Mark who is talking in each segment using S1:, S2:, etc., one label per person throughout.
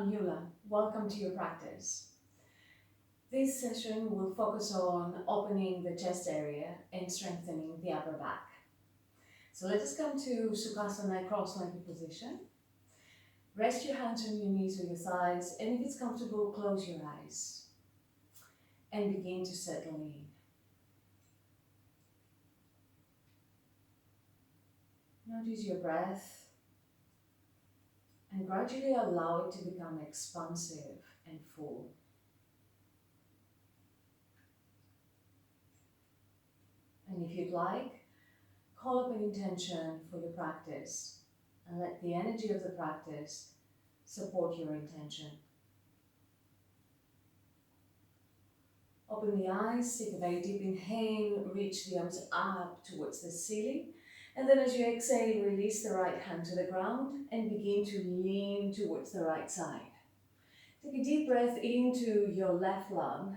S1: I'm Kuula. Welcome to your practice. This session will focus on opening the chest area and strengthening the upper back. So let us come to Sukhasana, cross-legged position. Rest your hands on your knees or your thighs, and if it's comfortable, close your eyes and begin to settle in. Notice your breath and gradually allow it to become expansive and full. And if you'd like, call up an intention for your practice and let the energy of the practice support your intention. Open the eyes, take a very deep inhale, reach the arms up towards the ceiling. And then as you exhale, release the right hand to the ground and begin to lean towards the right side. Take a deep breath into your left lung.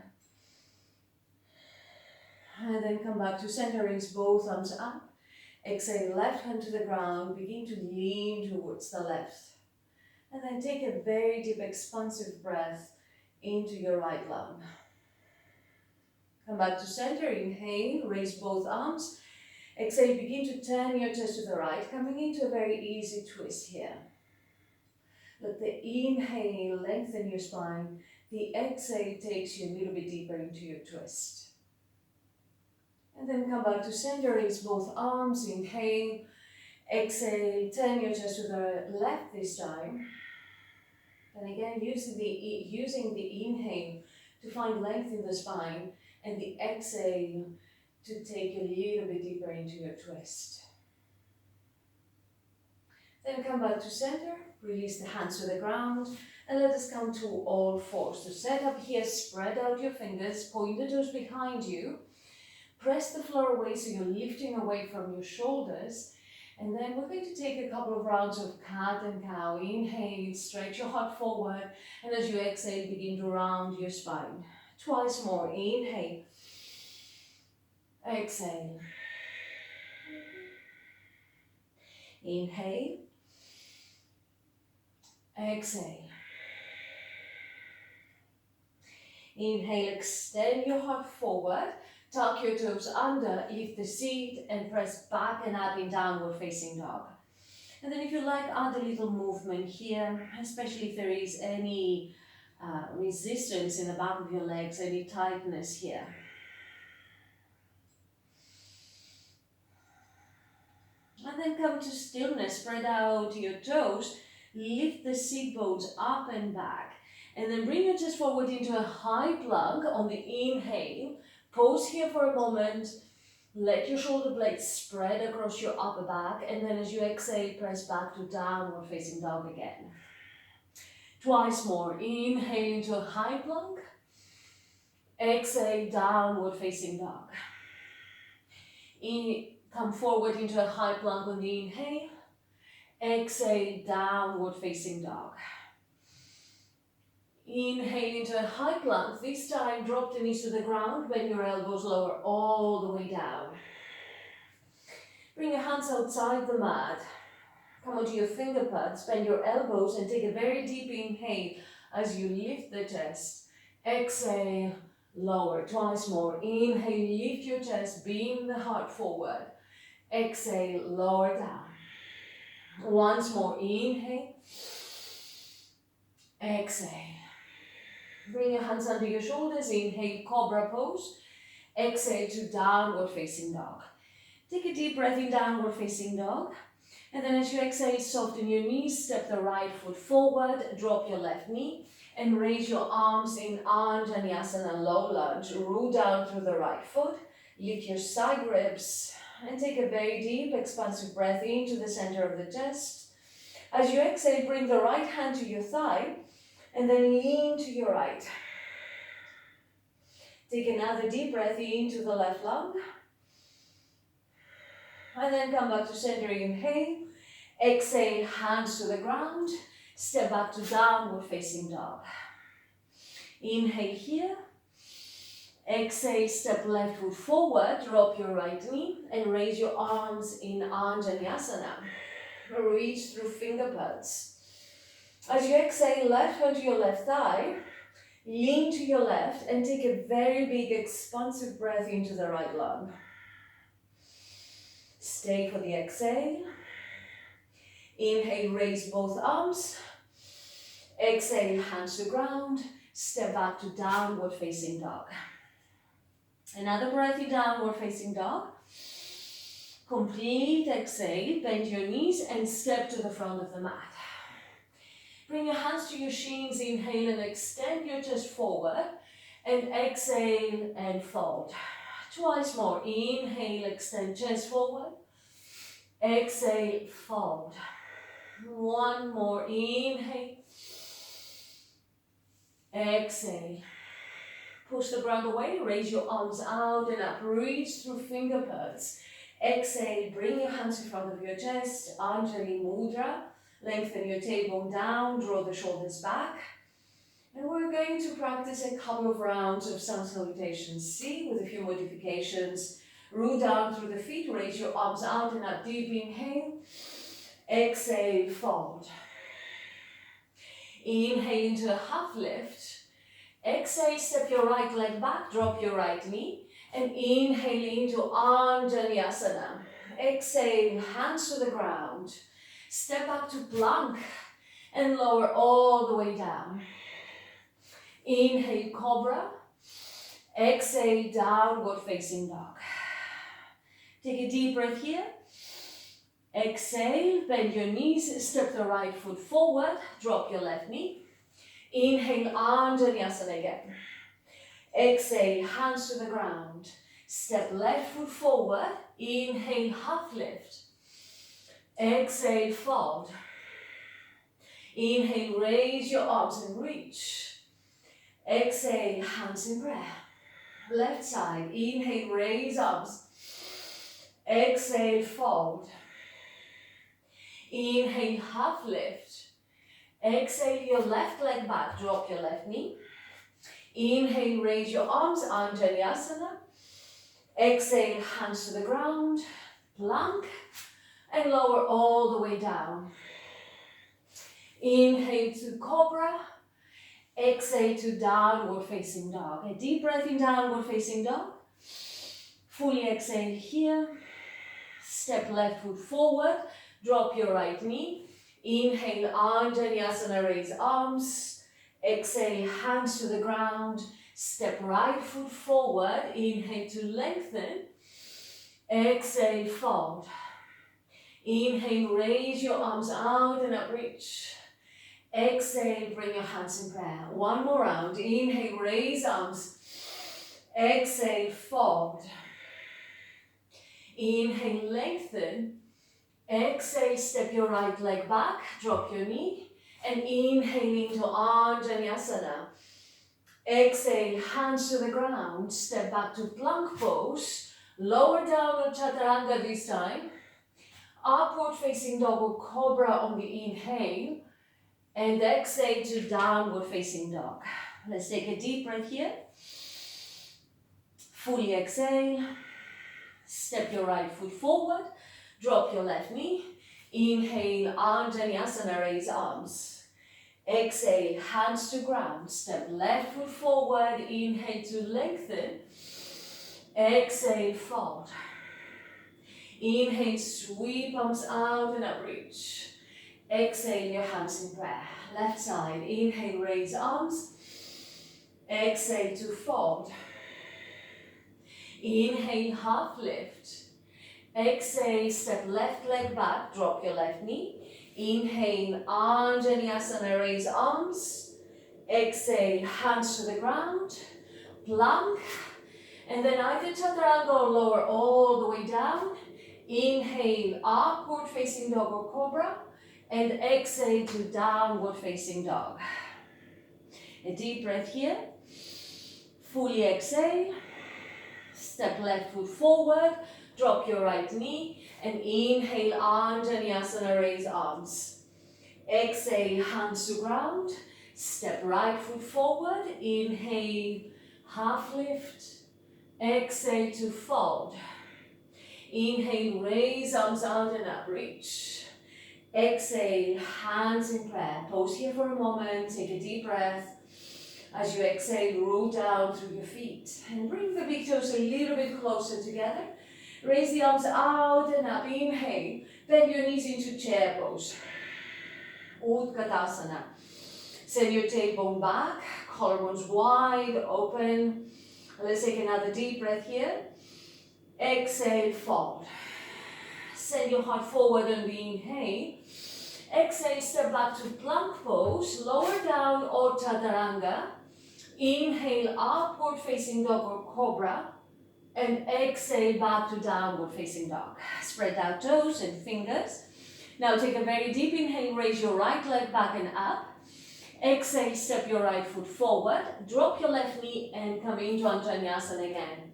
S1: And then come back to center, raise both arms up. Exhale, left hand to the ground, begin to lean towards the left. And then take a very deep expansive breath into your right lung. Come back to center, inhale, raise both arms. Exhale, begin to turn your chest to the right, coming into a very easy twist here. Let the inhale lengthen your spine. The exhale takes you a little bit deeper into your twist. And then come back to center, raise both arms, inhale, exhale, turn your chest to the left this time. And again, using the inhale to find length in the spine, and the exhale to take a little bit deeper into your twist. Then come back to center, release the hands to the ground, and let us come to all fours. So set up here, spread out your fingers, point the toes behind you. Press the floor away so you're lifting away from your shoulders. And then we're going to take a couple of rounds of cat and cow. Inhale, stretch your heart forward. And as you exhale, begin to round your spine. Twice more. Inhale. Exhale. Inhale. Exhale. Inhale, extend your heart forward. Tuck your toes under, lift the seat and press back and up in downward facing dog. And then if you like, add a little movement here, especially if there is any resistance in the back of your legs, any tightness here. And then come to stillness, spread out your toes, lift the seat bones up and back. And then bring your chest forward into a high plank on the inhale. Pause here for a moment, let your shoulder blades spread across your upper back, and then as you exhale, press back to downward facing dog again. Twice more. Inhale into a high plank. Exhale, downward facing dog. Come forward into a high plank on the inhale. Exhale, downward facing dog. Inhale into a high plank. This time, drop the knees to the ground, bend your elbows lower all the way down. Bring your hands outside the mat. Come onto your finger pads, bend your elbows and take a very deep inhale as you lift the chest. Exhale, lower. Twice more. Inhale, lift your chest, beam the heart forward. Exhale, lower down. Once more. Inhale. Exhale. Bring your hands under your shoulders, inhale, cobra pose. Exhale to downward facing dog. Take a deep breath in downward facing dog. And then as you exhale, soften your knees, step the right foot forward, drop your left knee, and raise your arms in Anjaneyasana, low lunge. Root down through the right foot, lift your side ribs, and take a very deep, expansive breath into the center of the chest. As you exhale, bring the right hand to your thigh, and then lean to your right. Take another deep breath into the left lung. And then come back to center, inhale. Exhale, hands to the ground. Step back to downward facing dog. Inhale here. Exhale, step left foot forward. Drop your right knee and raise your arms in Anjaneyasana. Reach through finger pads. As you exhale, left hand to your left thigh, lean to your left and take a very big expansive breath into the right lung. Stay for the exhale. Inhale, raise both arms. Exhale, hands to ground. Step back to downward facing dog. Another breath in downward facing dog. Complete exhale, bend your knees and step to the front of the mat. Bring your hands to your shins, inhale and extend your chest forward. And exhale and fold. Twice more, inhale, extend chest forward. Exhale, fold. One more, inhale. Exhale. Push the ground away, raise your arms out and up, reach through finger pads. Exhale, bring your hands in front of your chest, Anjali Mudra. Lengthen your tailbone down, draw the shoulders back. And we're going to practice a couple of rounds of sun salutations. See, with a few modifications. Root down through the feet, raise your arms out and up, deep inhale. Exhale, fold. Inhale into a half lift. Exhale, step your right leg back, drop your right knee. And inhale into Anjaneyasana. Exhale, hands to the ground. Step back to plank and lower all the way down. Inhale, cobra. Exhale, downward facing dog. Take a deep breath here. Exhale, bend your knees, step the right foot forward, drop your left knee. Inhale, Anjaneyasana again. Exhale, hands to the ground. Step left foot forward. Inhale, half lift. Exhale, fold. Inhale, raise your arms and reach. Exhale, hands in prayer. Left side, inhale, raise arms. Exhale, fold. Inhale, half lift. Exhale, your left leg back, drop your left knee. Inhale, raise your arms, Anjaneyasana. Exhale, hands to the ground, plank, and lower all the way down. Inhale to cobra. Exhale to downward facing dog. A deep breath in downward facing dog. Fully exhale here. Step left foot forward. Drop your right knee. Inhale, Anjaneyasana, raise arms. Exhale, hands to the ground. Step right foot forward. Inhale to lengthen. Exhale, fold. Inhale, raise your arms out and up, reach. Exhale, bring your hands in prayer. One more round. Inhale, raise arms. Exhale, fold. Inhale, lengthen. Exhale, step your right leg back, drop your knee. And inhale into Anjaneyasana. Exhale, hands to the ground. Step back to plank pose. Lower downward chaturanga this time. Upward facing dog or cobra on the inhale. And exhale to downward facing dog. Let's take a deep breath here. Fully exhale. Step your right foot forward. Drop your left knee. Inhale, Anjaneyasana, raise arms. Exhale, hands to ground. Step left foot forward. Inhale to lengthen. Exhale, fold. Inhale, sweep arms out and up, reach. Exhale, your hands in prayer. Left side, inhale, raise arms. Exhale to fold. Inhale, half lift. Exhale, step left leg back, drop your left knee. Inhale, Anjaneyasana, raise arms. Exhale, hands to the ground. Plank. And then either chaturanga or lower all the way down. Inhale, upward facing dog or cobra. And exhale to downward facing dog. A deep breath here. Fully exhale. Step left foot forward. Drop your right knee. And inhale, Anjaneyasana, raise arms. Exhale, hands to ground. Step right foot forward. Inhale, half lift. Exhale to fold. Inhale, raise arms out and up, reach. Exhale, hands in prayer. Pause here for a moment, take a deep breath. As you exhale, roll down through your feet and bring the big toes a little bit closer together. Raise the arms out and up, inhale. Bend your knees into chair pose. Utkatasana. Send your tailbone back, collarbones wide open. Let's take another deep breath here. Exhale, fold. Send your heart forward on the inhale. Exhale, step back to plank pose, lower down or chaturanga. Inhale, upward facing dog or cobra. And exhale, back to downward facing dog. Spread out toes and fingers. Now take a very deep inhale, raise your right leg back and up. Exhale, step your right foot forward. Drop your left knee and come into Anjaneyasana again.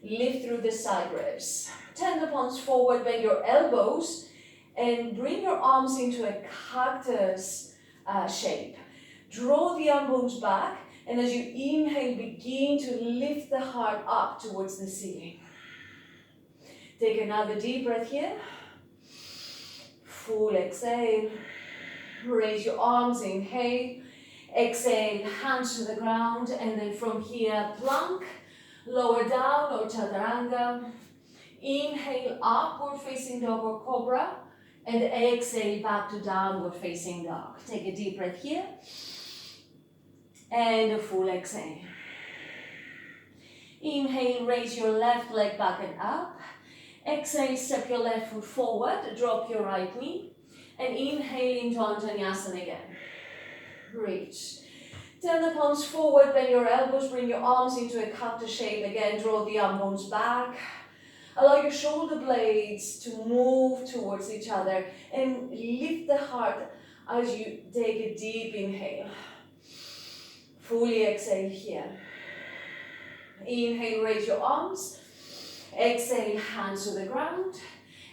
S1: Lift through the side ribs. Turn the palms forward, bend your elbows, and bring your arms into a cactus shape. Draw the arm bones back, and as you inhale, begin to lift the heart up towards the ceiling. Take another deep breath here. Full exhale. Raise your arms, inhale. Exhale, hands to the ground, and then from here, plank, lower down or chaturanga. Inhale, upward facing dog or cobra, and exhale back to downward facing dog. Take a deep breath here, and a full exhale. Inhale, raise your left leg back and up. Exhale, step your left foot forward, drop your right knee, and inhale into Anjaneyasana again. Reach. Turn the palms forward, bend your elbows, bring your arms into a cactus shape again, draw the arm bones back. Allow your shoulder blades to move towards each other and lift the heart as you take a deep inhale. Fully exhale here. Inhale, raise your arms. Exhale, hands to the ground.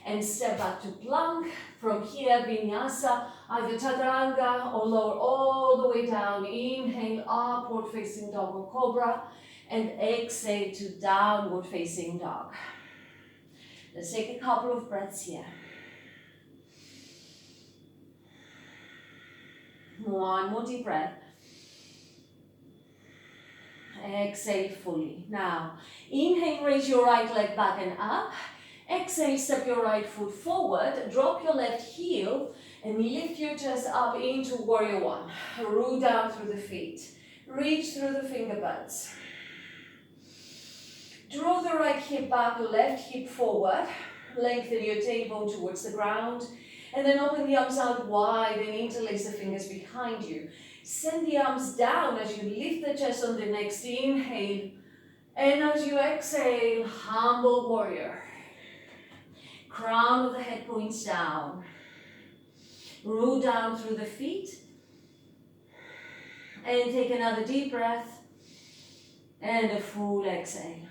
S1: And step back to plank. From here, vinyasa, either chaturanga or lower all the way down. Inhale, upward facing dog or cobra. And exhale to downward facing dog. Let's take a couple of breaths here. One more deep breath. Exhale fully. Now, inhale, raise your right leg back and up. Exhale, step your right foot forward. Drop your left heel and lift your chest up into warrior one. Root down through the feet. Reach through the finger buds. Draw the right hip back, left hip forward. Lengthen your tailbone towards the ground. And then open the arms out wide and interlace the fingers behind you. Send the arms down as you lift the chest on the next inhale. And as you exhale, humble warrior. Crown of the head points down. Root down through the feet. And take another deep breath. And a full exhale.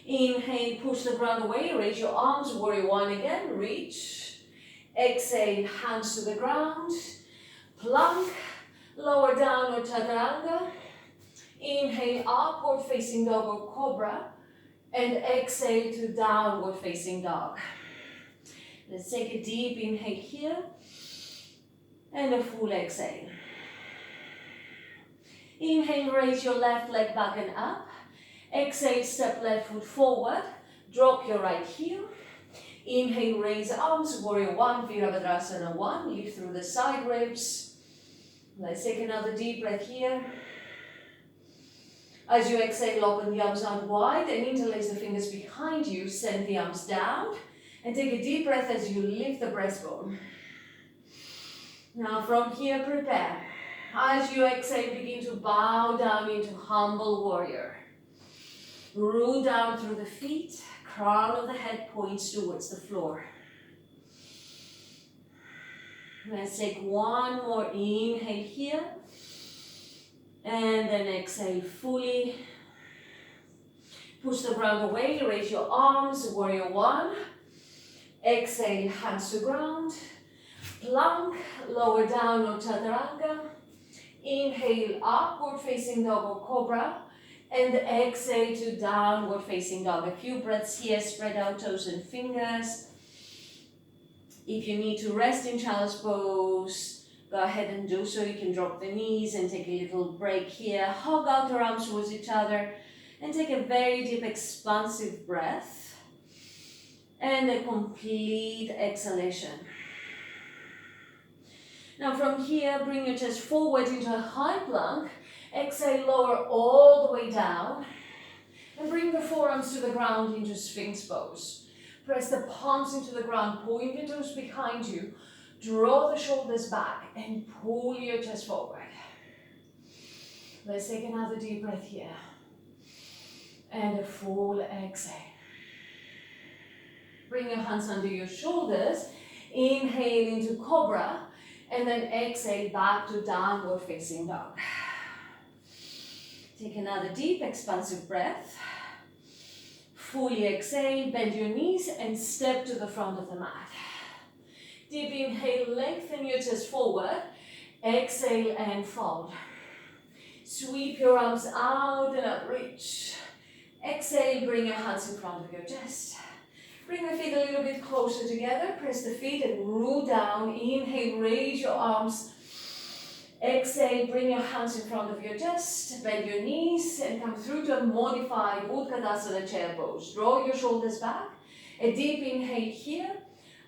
S1: Inhale, push the ground away, raise your arms, warrior one again, reach. Exhale, hands to the ground. Plank, lower down or chaturanga. Inhale, upward facing dog or cobra. And exhale to downward facing dog. Let's take a deep inhale here. And a full exhale. Inhale, raise your left leg back and up. Exhale, step left foot forward. Drop your right heel. Inhale, raise arms, warrior one, Virabhadrasana one. Lift through the side ribs. Let's take another deep breath here. As you exhale, open the arms out wide and interlace the fingers behind you. Send the arms down and take a deep breath as you lift the breastbone. Now from here, prepare. As you exhale, begin to bow down into humble warrior. Root down through the feet. Crown of the head points towards the floor. Let's take one more inhale here. And then exhale fully. Push the ground away, raise your arms, warrior one. Exhale, hands to ground. Plank, lower down or chaturanga. Inhale, upward facing dog or cobra. And exhale to downward facing dog. A few breaths here, spread out toes and fingers. If you need to rest in child's pose, go ahead and do so. You can drop the knees and take a little break here. Hug out your arms towards each other and take a very deep expansive breath and a complete exhalation. Now from here, bring your chest forward into a high plank. Exhale, lower all the way down. And bring the forearms to the ground into Sphinx pose. Press the palms into the ground, point the toes behind you. Draw the shoulders back and pull your chest forward. Let's take another deep breath here. And a full exhale. Bring your hands under your shoulders. Inhale into Cobra. And then exhale back to downward facing dog. Take another deep expansive breath. Fully exhale, bend your knees and step to the front of the mat. Deep inhale, lengthen your chest forward. Exhale and fold. Sweep your arms out and up, reach. Exhale, bring your hands in front of your chest. Bring the feet a little bit closer together. Press the feet and root down. Inhale, raise your arms. Exhale, bring your hands in front of your chest. Bend your knees and come through to a modified Utkatasana chair pose. Draw your shoulders back. A deep inhale here.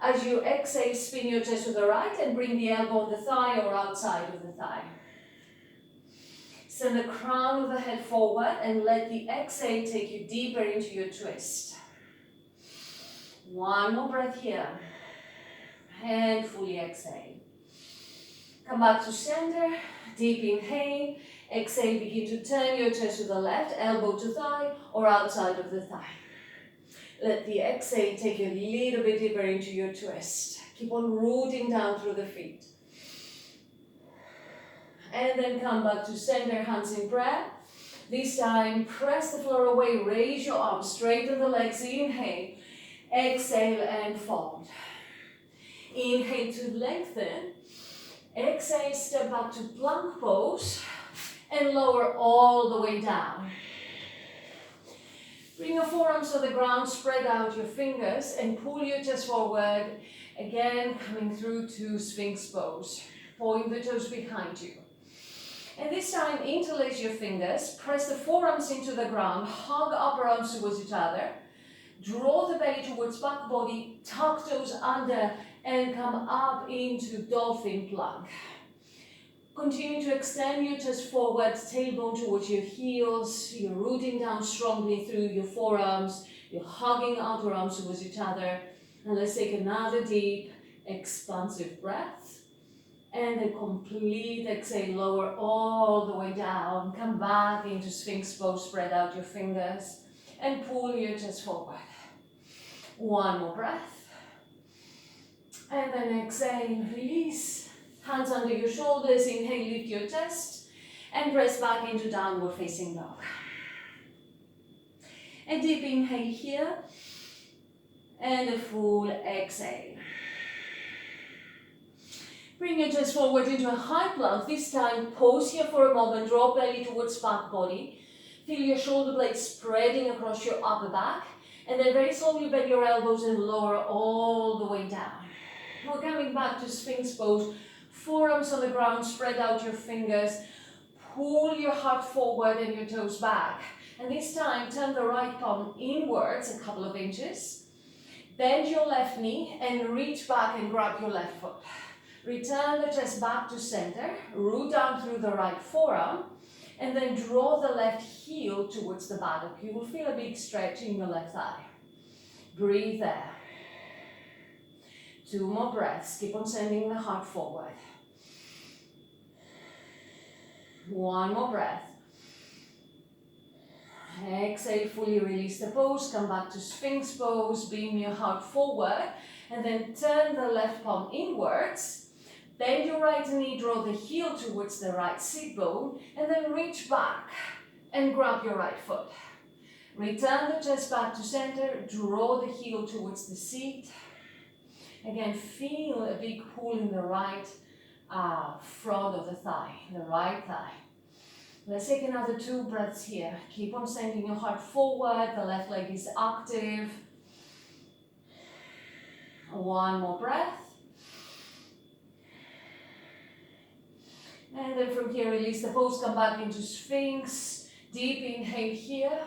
S1: As you exhale, spin your chest to the right and bring the elbow on the thigh or outside of the thigh. Send the crown of the head forward and let the exhale take you deeper into your twist. One more breath here. And fully exhale. Come back to center. Deep inhale. Exhale, begin to turn your chest to the left, elbow to thigh or outside of the thigh. Let the exhale take you a little bit deeper into your twist. Keep on rooting down through the feet. And then come back to center, hands in prayer. This time, press the floor away, raise your arms, straighten the legs, inhale. Exhale and fold. Inhale to lengthen. Exhale, step back to plank pose and lower all the way down. Bring your forearms to the ground, spread out your fingers and pull your chest forward. Again, coming through to Sphinx pose. Point the toes behind you. And this time, interlace your fingers, press the forearms into the ground, hug upper arms towards each other. Draw the belly towards back body, tuck toes under and come up into dolphin plank. Continue to extend your chest forward, tailbone towards your heels. You're rooting down strongly through your forearms. You're hugging outer arms towards each other. And let's take another deep, expansive breath. And a complete exhale, lower all the way down. Come back into Sphinx pose, spread out your fingers. And pull your chest forward. One more breath. And then exhale, release. Hands under your shoulders, inhale, lift your chest. And press back into downward facing dog. A deep inhale here. And a full exhale. Bring your chest forward into a high plank. This time, pause here for a moment, draw belly towards back body. Feel your shoulder blades spreading across your upper back. And then very slowly bend your elbows and lower all the way down. We're coming back to Sphinx pose. Forearms on the ground, spread out your fingers. Pull your heart forward and your toes back. And this time, turn the right palm inwards a couple of inches. Bend your left knee and reach back and grab your left foot. Return the chest back to center. Root down through the right forearm. And then draw the left heel towards the buttock. You will feel a big stretch in your left thigh. Breathe there. 2 more breaths. Keep on sending the heart forward. 1 more breath. Exhale, fully release the pose. Come back to Sphinx pose. Beam your heart forward. And then turn the left palm inwards. Bend your right knee, draw the heel towards the right sit bone, and then reach back and grab your right foot. Return the chest back to center, draw the heel towards the seat. Again, feel a big pull in the right front of the thigh, the right thigh. Let's take another 2 breaths here. Keep on sending your heart forward, the left leg is active. 1 more breath. And then from here, release the pose, come back into Sphinx. Deep inhale here.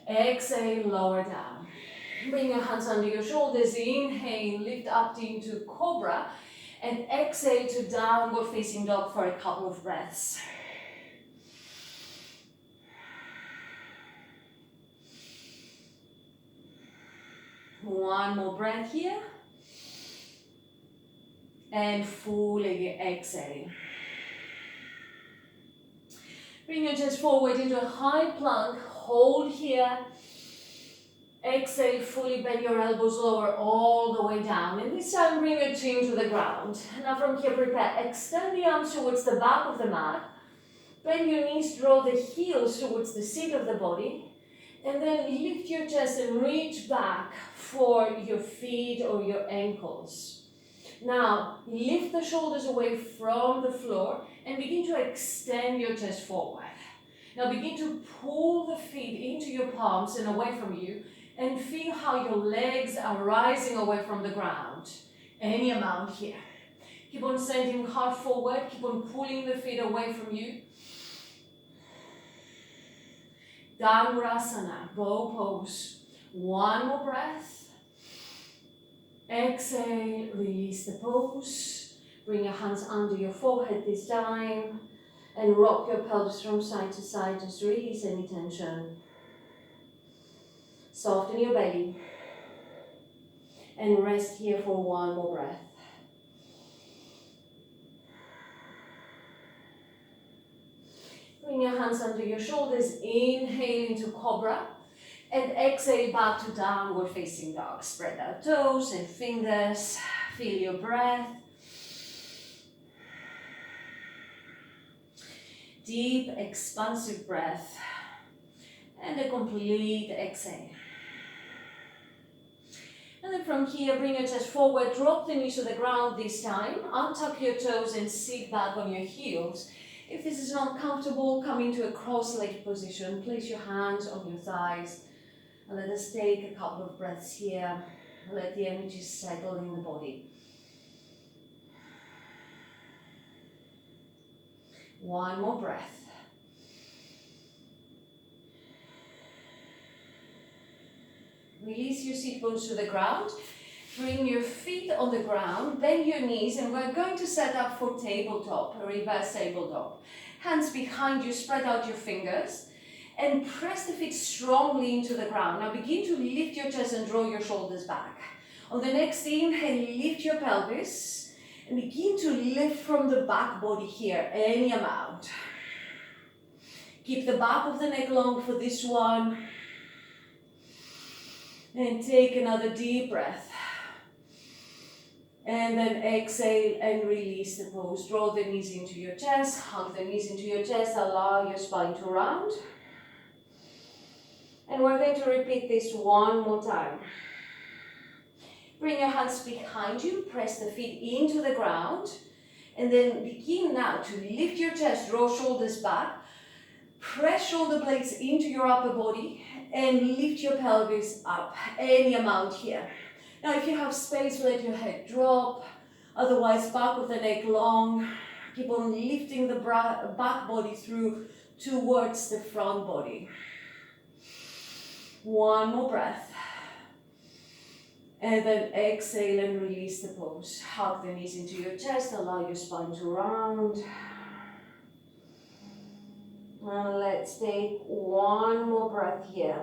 S1: Exhale, lower down. Bring your hands under your shoulders. Inhale, lift up into Cobra. And exhale to downward facing dog for a couple of breaths. One more breath here. And fully exhale. Bring your chest forward into a high plank. Hold here. Exhale, fully bend your elbows lower all the way down. And this time bring your chin to the ground. Now from here, prepare. Extend the arms towards the back of the mat. Bend your knees, draw the heels towards the seat of the body. And then lift your chest and reach back for your feet or your ankles. Now, lift the shoulders away from the floor and begin to extend your chest forward. Now begin to pull the feet into your palms and away from you, and feel how your legs are rising away from the ground. Any amount here. Keep on sending heart forward, keep on pulling the feet away from you. Dhanurasana, bow pose. One more breath. Exhale, release the pose. Bring your hands under your forehead this time. And rock your pelvis from side to side, just release any tension. Soften your belly. And rest here for one more breath. Bring your hands under your shoulders, inhale into Cobra. And exhale back to downward facing dog. Spread out toes and fingers. Feel your breath. Deep, expansive breath. And a complete exhale. And then from here, bring your chest forward. Drop the knees to the ground this time. Untuck your toes and sit back on your heels. If this is not comfortable, come into a cross-legged position. Place your hands on your thighs. And let us take a couple of breaths here. Let the energy settle in the body. One more breath. Release your seat bones to the ground. Bring your feet on the ground, bend your knees, and we're going to set up for tabletop, a reverse tabletop. Hands behind you, spread out your fingers. And press the feet strongly into the ground. Now begin to lift your chest and draw your shoulders back. On the next inhale, lift your pelvis and begin to lift from the back body here, any amount. Keep the back of the neck long for this one. And take another deep breath. And then exhale and release the pose. Draw the knees into your chest, hug the knees into your chest, allow your spine to round. And we're going to repeat this one more time. Bring your hands behind you, press the feet into the ground, and then begin now to lift your chest, draw shoulders back, press shoulder blades into your upper body, and lift your pelvis up, any amount here. Now if you have space, let your head drop, otherwise back of the neck long. Keep on lifting the back body through towards the front body. One more breath. And then exhale and release the pose. Hug the knees into your chest, allow your spine to round. And let's take one more breath here.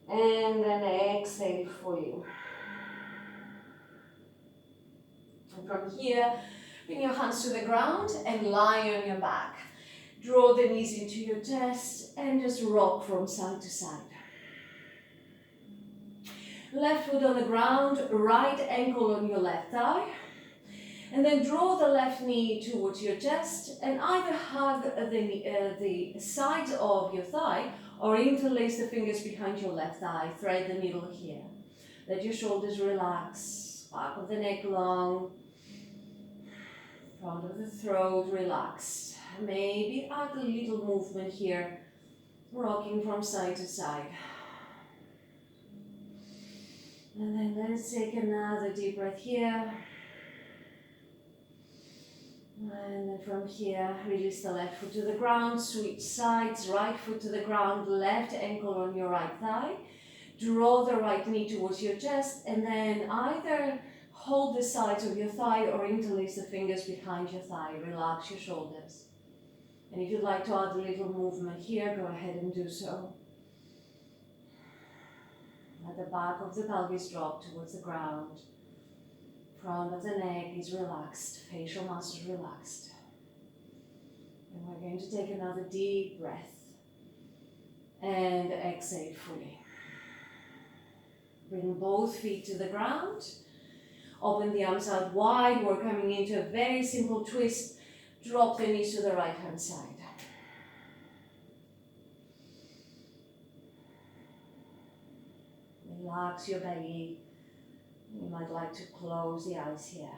S1: And then exhale fully. And from here, bring your hands to the ground and lie on your back. Draw the knees into your chest and just rock from side to side. Left foot on the ground, right ankle on your left thigh. And then draw the left knee towards your chest and either hug the sides of your thigh or interlace the fingers behind your left thigh. Thread the needle here. Let your shoulders relax. Back of the neck long. Front of the throat relaxed. Maybe add a little movement here. Rocking from side to side. And then let's take another deep breath here. And then from here, release the left foot to the ground, switch sides, right foot to the ground, left ankle on your right thigh. Draw the right knee towards your chest, and then either hold the sides of your thigh or interlace the fingers behind your thigh. Relax your shoulders. And if you'd like to add a little movement here, go ahead and do so. Let the back of the pelvis drop towards the ground. Front of the neck is relaxed, facial muscles relaxed. And we're going to take another deep breath. And exhale fully. Bring both feet to the ground. Open the arms out wide. We're coming into a very simple twist. Drop the knees to the right hand side. Relax your belly. You might like to close the eyes here.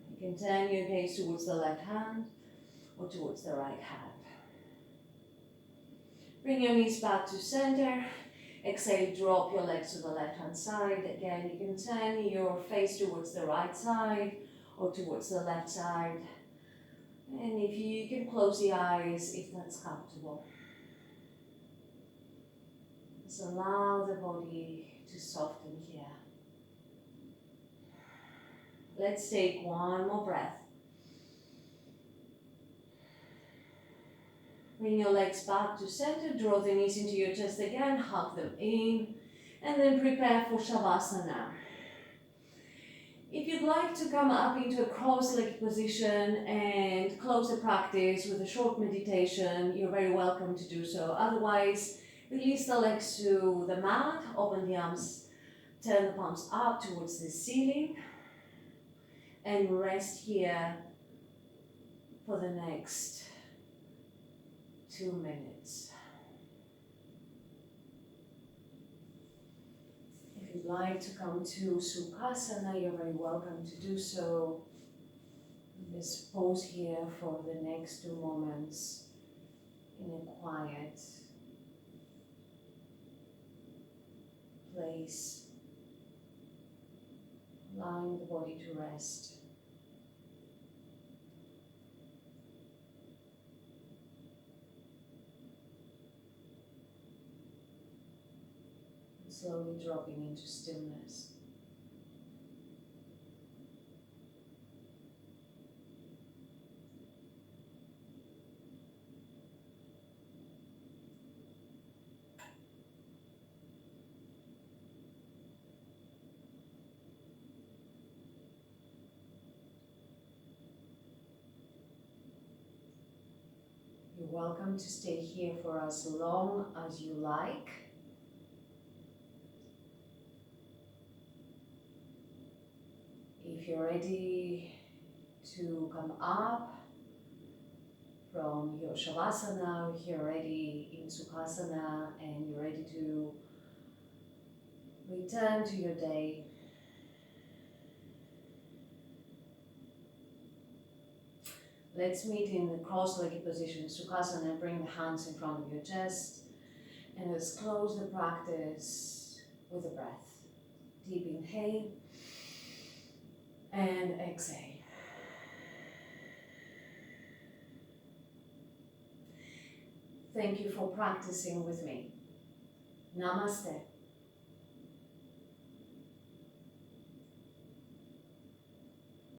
S1: You can turn your gaze towards the left hand or towards the right hand. Bring your knees back to center. Exhale, drop your legs to the left hand side. Again, you can turn your face towards the right side or towards the left side. And if you can close the eyes if that's comfortable. Just allow the body to soften here. Let's take one more breath. Bring your legs back to center, draw the knees into your chest again, hug them in, and then prepare for savasana. If you'd like to come up into a cross-legged position and close the practice with a short meditation, you're very welcome to do so. Otherwise, release the legs to the mat, open the arms, turn the palms up towards the ceiling, and rest here for the next 2 minutes. If you'd like to come to Sukhasana, you're very welcome to do so. Just pose here for the next 2 moments in a quiet place, allowing the body to rest. Slowly dropping into stillness. You're welcome to stay here for as long as you like. If you're ready to come up from your Shavasana, if you're ready in Sukhasana and you're ready to return to your day, let's meet in the cross-legged position, Sukhasana. Bring the hands in front of your chest and let's close the practice with a breath. Deep inhale and exhale. Thank you for practicing with me. Namaste.